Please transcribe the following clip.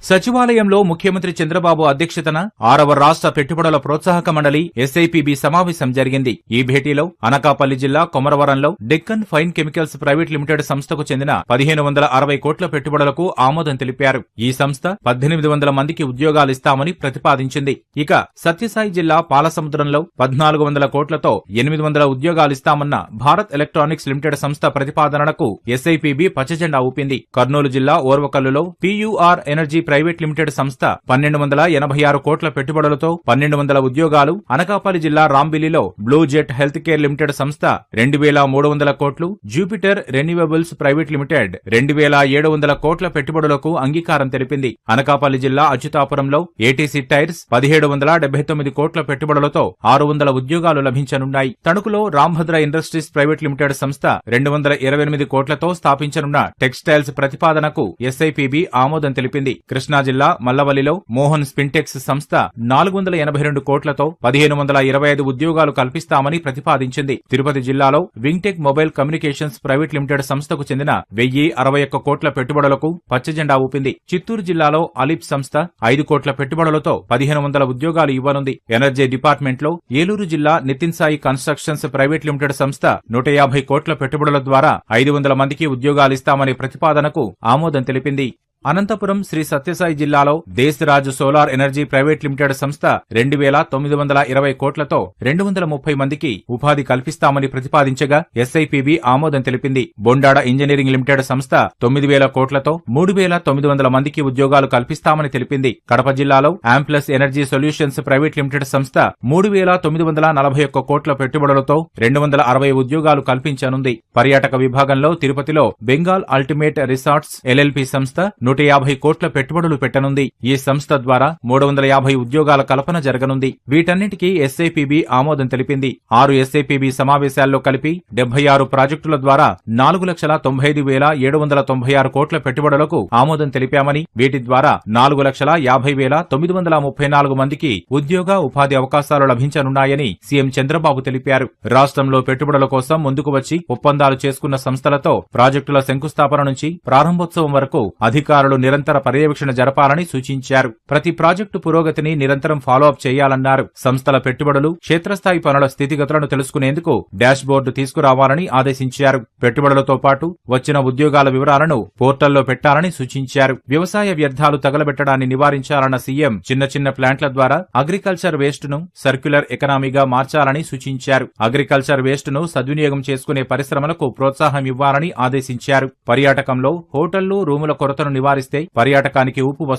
సచివాలయంలో ముఖ్యమంత్రి చంద్రబాబు అధ్యక్షతన 6వ రాష్ట్ర పెట్టుబడుల ప్రోత్సాహక మండలి ఎస్ఐపిబి సమావేశం జరిగింది. ఈ భేటీలో అనకాపల్లి జిల్లా కొమరవరంలో Deccan fine chemicals private limited సంస్థకు చెందిన 1560 కోట్ల పెట్టుబడులకు ఆమోదం తెలిపారు. ఈ సంస్థ 1800 మందికి ఉద్యోగాలిస్తామని ప్రతిపాదించింది. ఇక సత్యసాయి జిల్లా పాలసముద్రంలో 1400 కోట్లతో 800 ఉద్యోగాలిస్తామన్న భారత్ ఎలక్ట్రానిక్స్ లిమిటెడ్ సంస్థ ప్రతిపాదనకు ఎస్ఐపిబి పచ్చజెండా ఊపింది. కర్నూలు జిల్లా ఓర్వకల్లులో పియూఆర్ ఎనర్జీ ప్రైవేట్ లిమిటెడ్ సంస్థ 1286 కోట్ల పెట్టుబడులతో 1200 ఉద్యోగాలు, అనకాపల్లి జిల్లా రాంబిల్లిలో blue jet health care limited సంస్థ 2300 కోట్లు, జూపిటర్ రెన్యూవబుల్స్ ప్రైవేట్ లిమిటెడ్ 2700 కోట్ల పెట్టుబడులకు అంగీకారం తెలిపింది. అనకాపల్లి జిల్లా అచ్యుతాపురంలో ఏటీసీ టైర్స్ 1779 కోట్ల పెట్టుబడులతో 600 ఉద్యోగాలు లభించనున్నాయి. తణుకులో రాంభద్ర ఇండస్ట్రీస్ ప్రైవేట్ లిమిటెడ్ సంస్థ 228 కోట్లతో స్థాపించనున్న టెక్స్టైల్స్ ప్రతిపాదనకు ఎస్ఐపిబి ఆమోదం తెలిపింది. కృష్ణా జిల్లా మల్లవల్లిలో మోహన్ స్పిన్టెక్స్ సంస్థ 482 కోట్లతో 1525 ఉద్యోగాలు కల్పిస్తామని ప్రతిపాదించింది. తిరుపతి జిల్లాలో వింగ్టెక్ మొబైల్ కమ్యూనికేషన్స్ ప్రైవేట్ లిమిటెడ్ సంస్థకు చెందిన 1061 కోట్ల పెట్టుబడులకు పచ్చజెండా ఊపింది. చిత్తూరు జిల్లాలో అలిప్ సంస్థ 5 కోట్ల పెట్టుబడులతో 1500 ఉద్యోగాలు ఇవ్వనుంది. ఎనర్జీ డిపార్ట్మెంట్ లో ఏలూరు జిల్లా Nitin Sai constructions private limited సంస్థ 150 కోట్ల పెట్టుబడుల ద్వారా 500 మందికి ఉద్యోగాలిస్తామనే ప్రతిపాదనకు ఆమోదం తెలిపింది. అనంతపురం శ్రీ సత్యసాయి జిల్లాలో Deshraj solar energy private limited సంస్థ 2920 కోట్లతో 230 మందికి ఉపాధి కల్పిస్తామని ప్రతిపాదించగా ఎస్ఐపిబి ఆమోదం తెలిపింది. బొండాడ ఇంజనీరింగ్ లిమిటెడ్ సంస్థ 9000 కోట్లతో 3900 మందికి ఉద్యోగాలు కల్పిస్తామని తెలిపింది. కడప జిల్లాలో Amplus energy solutions private limited సంస్థ 3941 కోట్ల పెట్టుబడులతో 260 ఉద్యోగాలు కల్పించనుంది. పర్యాటక విభాగంలో తిరుపతిలో బెంగాల్ అల్టిమేట్ రిసార్ట్స్ ఎల్ఎల్పి సంస్థ 150 కోట్ల పెట్టుబడులు పెట్టనుంది. ఈ సంస్థ ద్వారా 350 ఉద్యోగాల కల్పన జరగనుంది. వీటన్నిటికీ ఎస్ఐపిబి ఆమోదం తెలిపింది. 6 ఎస్ఐపిబి సమావేశాల్లో కలిపి 76 ప్రాజెక్టుల ద్వారా 4,95,796 కోట్ల పెట్టుబడులకు ఆమోదం తెలిపామని, వీటి ద్వారా 4,50,934 మందికి ఉద్యోగ ఉపాధి అవకాశాలు లభించనున్నాయని సీఎం చంద్రబాబు తెలిపారు. రాష్ట్రంలో పెట్టుబడుల కోసం ముందుకు వచ్చి ఒప్పందాలు చేసుకున్న సంస్థలతో ప్రాజెక్టుల శంకుస్థాపన నుంచి ప్రారంభోత్సవం వరకు అధికారులు నిరంతర పర్యవేక్షణ జరపాలని సూచించారు. ప్రతి ప్రాజెక్టు పురోగతిని నిరంతరం ఫాలోఅప్ చేయాలన్నారు. సంస్థల పెట్టుబడులు, క్షేత్రస్థాయి పనుల స్థితిగతులను తెలుసుకునేందుకు డాష్ బోర్డు తీసుకురావాలని ఆదేశించారు. పెట్టుబడులతో పాటు వచ్చిన ఉద్యోగాల వివరాలను పోర్టల్లో పెట్టాలని సూచించారు. వ్యవసాయ వ్యర్థాలు తగలబెట్టడాన్ని నివారించాలన్న సీఎం చిన్న చిన్న ప్లాంట్ల ద్వారా అగ్రికల్చర్ వేస్ట్ ను సర్క్యులర్ ఎకనామీగా మార్చాలని సూచించారు. అగ్రికల్చర్ వేస్ట్ ను సద్వినియోగం చేసుకునే పరిశ్రమలకు ప్రోత్సాహం ఇవ్వాలని ఆదేశించారు. పర్యాటకంలో హోటళ్లు, రూముల కొరతను నివారిస్తే పర్యాటకానికి ఊపు